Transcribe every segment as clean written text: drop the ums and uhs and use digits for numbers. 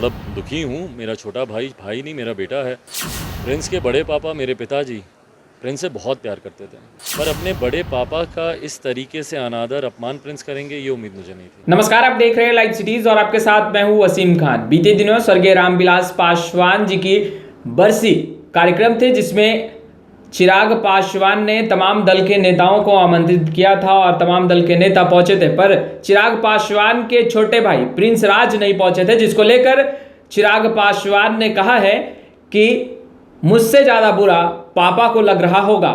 मतलब दुखी हूँ। मेरा छोटा भाई नहीं मेरा बेटा है। प्रिंस के बड़े पापा मेरे पिताजी प्रिंस से बहुत प्यार करते थे, पर अपने बड़े पापा का इस तरीके से अनादर अपमान प्रिंस करेंगे ये उम्मीद मुझे नहीं थी। नमस्कार, आप देख रहे हैं लाइव सिटीज और आपके साथ मैं हूं वसीम खान। बीते दिनों स्वर्गीय रामविलास पासवान जी की बरसी कार्यक्रम थे जिसमें चिराग पासवान ने तमाम दल के नेताओं को आमंत्रित किया था और तमाम दल के नेता पहुंचे थे, पर चिराग पासवान के छोटे भाई प्रिंस राज नहीं पहुंचे थे, जिसको लेकर चिराग पासवान ने कहा है कि मुझसे ज्यादा बुरा पापा को लग रहा होगा।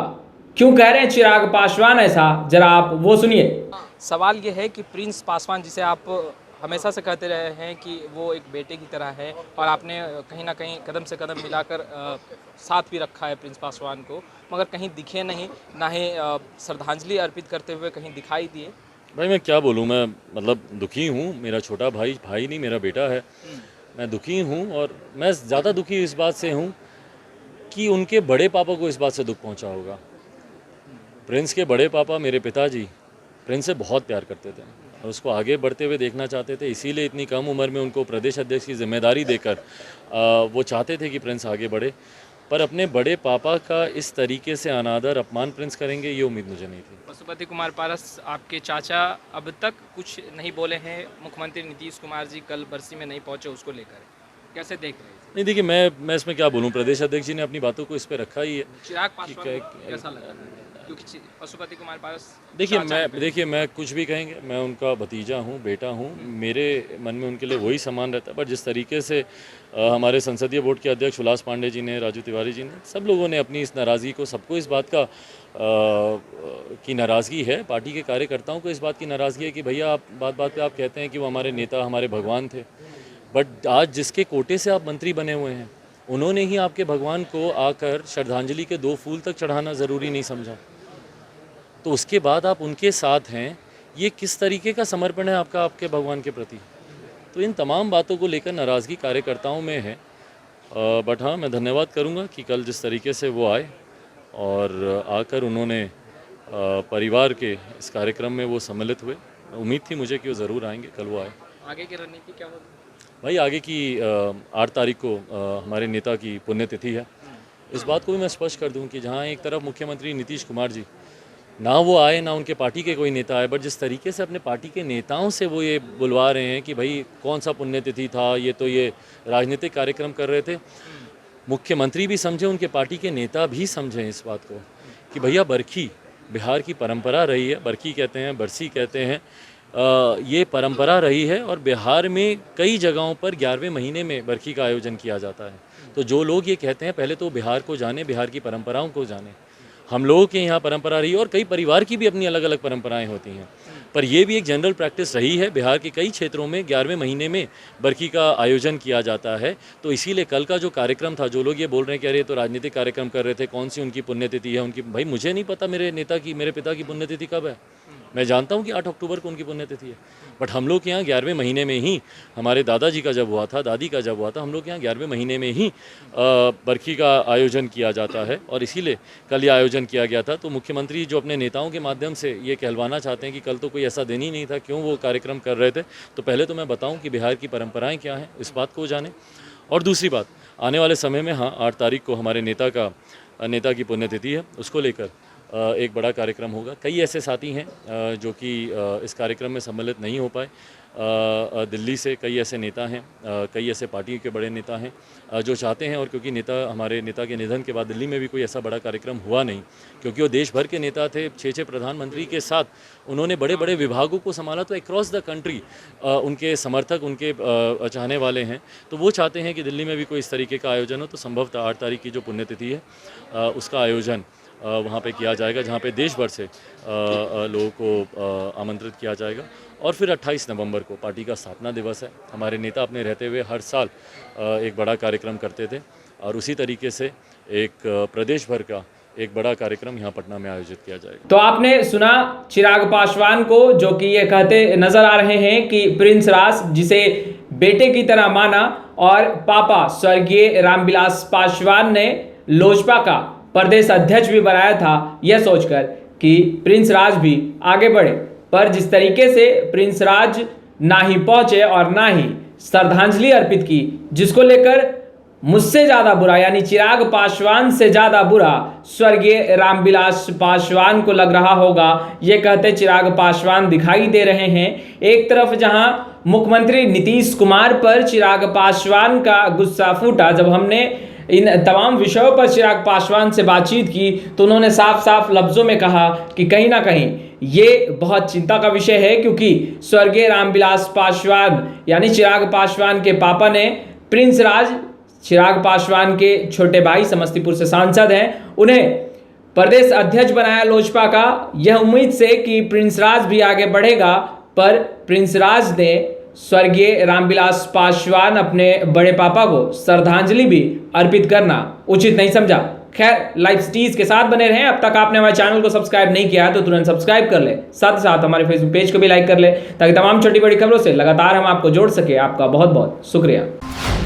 क्यों कह रहे हैं चिराग पासवान ऐसा, जरा आप वो सुनिए। सवाल ये है कि प्रिंस पासवान जिसे आप हमेशा से कहते रहे हैं कि वो एक बेटे की तरह है और आपने कहीं ना कहीं कदम से कदम मिलाकर साथ भी रखा है प्रिंस पासवान को, मगर कहीं दिखे नहीं, ना ही श्रद्धांजलि अर्पित करते हुए कहीं दिखाई दिए। भाई मैं क्या बोलूँ, मैं मतलब दुखी हूँ। मेरा छोटा भाई नहीं मेरा बेटा है। मैं दुखी हूँ और मैं ज़्यादा दुखी इस बात से हूँ कि उनके बड़े पापा को इस बात से दुख पहुँचा होगा। प्रिंस के बड़े पापा मेरे पिताजी प्रिंस से बहुत प्यार करते थे और उसको आगे बढ़ते हुए देखना चाहते थे, इसीलिए इतनी कम उम्र में उनको प्रदेश अध्यक्ष की जिम्मेदारी देकर वो चाहते थे कि प्रिंस आगे बढ़े, पर अपने बड़े पापा का इस तरीके से अनादर अपमान प्रिंस करेंगे ये उम्मीद मुझे नहीं थी। पशुपति कुमार पारस आपके चाचा अब तक कुछ नहीं बोले हैं। मुख्यमंत्री नीतीश कुमार जी कल बरसी में नहीं पहुंचे, उसको लेकर कैसे देख रहे हैं? नहीं देखिए, मैं इसमें क्या बोलूँ, प्रदेश अध्यक्ष जी ने अपनी बातों को इस पर रखा ही है। चिराग पासवान को कैसा लगा? क्योंकि पशुपति कुमार पारस देखिए मैं कुछ भी कहेंगे, मैं उनका भतीजा हूँ, बेटा हूँ, मेरे मन में उनके लिए वही सम्मान रहता है। पर जिस तरीके से हमारे संसदीय बोर्ड के अध्यक्ष उल्लास पांडे जी ने, राजू तिवारी जी ने, सब लोगों ने अपनी इस नाराज़गी को, सबको इस बात का की नाराज़गी है, पार्टी के कार्यकर्ताओं को इस बात की नाराज़गी है कि भैया आप बात पे आप कहते हैं कि वो हमारे नेता, हमारे भगवान थे, बट आज जिसके कोटे से आप मंत्री बने हुए हैं उन्होंने ही आपके भगवान को आकर श्रद्धांजलि के 2 फूल तक चढ़ाना ज़रूरी नहीं समझा, तो उसके बाद आप उनके साथ हैं। ये किस तरीके का समर्पण है आपका आपके भगवान के प्रति? तो इन तमाम बातों को लेकर नाराज़गी कार्यकर्ताओं में है। बट हाँ, मैं धन्यवाद करूँगा कि कल जिस तरीके से वो आए और आकर उन्होंने परिवार के इस कार्यक्रम में वो सम्मिलित हुए। उम्मीद थी मुझे कि वो ज़रूर आएंगे, कल वो आए। आगे की रणनीति क्या होगी? भाई आगे की 8 तारीख को हमारे नेता की पुण्यतिथि है। इस बात को भी मैं स्पष्ट कर दूं कि जहां एक तरफ मुख्यमंत्री नीतीश कुमार जी, ना वो आए ना उनके पार्टी के कोई नेता आए, बट जिस तरीके से अपने पार्टी के नेताओं से वो ये बुलवा रहे हैं कि भाई कौन सा पुण्यतिथि था, ये तो ये राजनीतिक कार्यक्रम कर रहे थे। मुख्यमंत्री भी समझे, उनके पार्टी के नेता भी समझें इस बात को कि भैया बरखी बिहार की परंपरा रही है, बरखी कहते हैं, बरसी कहते हैं, ये परंपरा रही है और बिहार में कई जगहों पर 11वें महीने में बरखी का आयोजन किया जाता है। तो जो लोग ये कहते हैं पहले तो बिहार को जाने, बिहार की परंपराओं को जाने। हम लोगों के यहाँ परंपरा रही है और कई परिवार की भी अपनी अलग अलग परंपराएं होती हैं, पर यह भी एक जनरल प्रैक्टिस रही है। बिहार के कई क्षेत्रों में 11वें महीने में बरखी का आयोजन किया जाता है। तो इसीलिए कल का जो कार्यक्रम था, जो लोग ये बोल रहे हैं कि अरे तो राजनीतिक कार्यक्रम कर रहे थे, कौन सी उनकी पुण्यतिथि है उनकी, भाई मुझे नहीं पता मेरे नेता की, मेरे पिता की पुण्यतिथि कब है। मैं जानता हूं कि 8 अक्टूबर को उनकी पुण्यतिथि है, बट हम लोग के यहाँ 11वें महीने में ही, हमारे दादाजी का जब हुआ था, दादी का जब हुआ था, हम लोग के यहाँ 11वें महीने में ही बरखी का आयोजन किया जाता है और इसीलिए कल ये आयोजन किया गया था। तो मुख्यमंत्री जो अपने नेताओं के माध्यम से ये कहलवाना चाहते हैं कि कल तो कोई ऐसा दिन ही नहीं था, क्यों वो कार्यक्रम कर रहे थे, तो पहले तो मैं बताऊँ कि बिहार की परंपराएँ क्या हैं, इस बात को जाने। और दूसरी बात, आने वाले समय में हाँ 8 तारीख को हमारे नेता की पुण्यतिथि है, उसको लेकर एक बड़ा कार्यक्रम होगा। कई ऐसे साथी हैं जो कि इस कार्यक्रम में सम्मिलित नहीं हो पाए। दिल्ली से कई ऐसे नेता हैं, कई ऐसे पार्टी के बड़े नेता हैं जो चाहते हैं, और क्योंकि हमारे नेता के निधन के बाद दिल्ली में भी कोई ऐसा बड़ा कार्यक्रम हुआ नहीं, क्योंकि वो देश भर के नेता थे, 6 प्रधानमंत्री के साथ उन्होंने बड़े बड़े विभागों को संभाला, तो अक्रॉस द कंट्री उनके समर्थक, उनके चाहने वाले हैं। तो वो चाहते हैं कि दिल्ली में भी कोई इस तरीके का आयोजन हो। तो संभवतः 8 तारीख की जो पुण्यतिथि है उसका आयोजन वहाँ पे किया जाएगा, जहाँ पे देश भर से लोगों को आमंत्रित किया जाएगा। और फिर 28 नवंबर को पार्टी का स्थापना दिवस है। हमारे नेता अपने रहते हुए हर साल एक बड़ा कार्यक्रम करते थे और उसी तरीके से एक प्रदेश भर का एक बड़ा कार्यक्रम यहाँ पटना में आयोजित किया जाएगा। तो आपने सुना चिराग पासवान को, जो कि ये कहते नजर आ रहे हैं कि प्रिंस राज जिसे बेटे की तरह माना और पापा स्वर्गीय रामविलास पासवान ने लोजपा का प्रदेश अध्यक्ष भी बनाया था, यह सोचकर कि प्रिंस राज भी आगे बढ़े। पर जिस तरीके से प्रिंस राज ना ही पहुंचे और ना ही श्रद्धांजलि अर्पित की, जिसको लेकर मुझसे ज्यादा बुरा यानी चिराग पासवान से ज्यादा बुरा स्वर्गीय रामविलास पासवान को लग रहा होगा। ये कहते चिराग पासवान दिखाई दे रहे हैं। एक तरफ जहां मुख्यमंत्री नीतीश कुमार पर चिराग पासवान का गुस्सा फूटा, जब हमने इन तमाम विषयों पर चिराग पासवान से बातचीत की तो उन्होंने साफ साफ लफ्जों में कहा कि कहीं ना कहीं ये बहुत चिंता का विषय है, क्योंकि स्वर्गीय रामविलास पासवान यानी चिराग पासवान के पापा ने प्रिंस राज, चिराग पासवान के छोटे भाई, समस्तीपुर से सांसद हैं, उन्हें प्रदेश अध्यक्ष बनाया लोजपा का, यह उम्मीद से कि प्रिंस राज भी आगे बढ़ेगा। पर प्रिंस राज ने स्वर्गीय रामविलास पासवान अपने बड़े पापा को श्रद्धांजलि भी अर्पित करना उचित नहीं समझा। खैर, लाइव सिटीज के साथ बने रहें। अब तक आपने हमारे चैनल को सब्सक्राइब नहीं किया है तो तुरंत सब्सक्राइब कर ले, साथ ही साथ हमारे फेसबुक पेज को भी लाइक कर ले, ताकि तमाम छोटी बड़ी खबरों से लगातार हम आपको जोड़ सके। आपका बहुत बहुत शुक्रिया।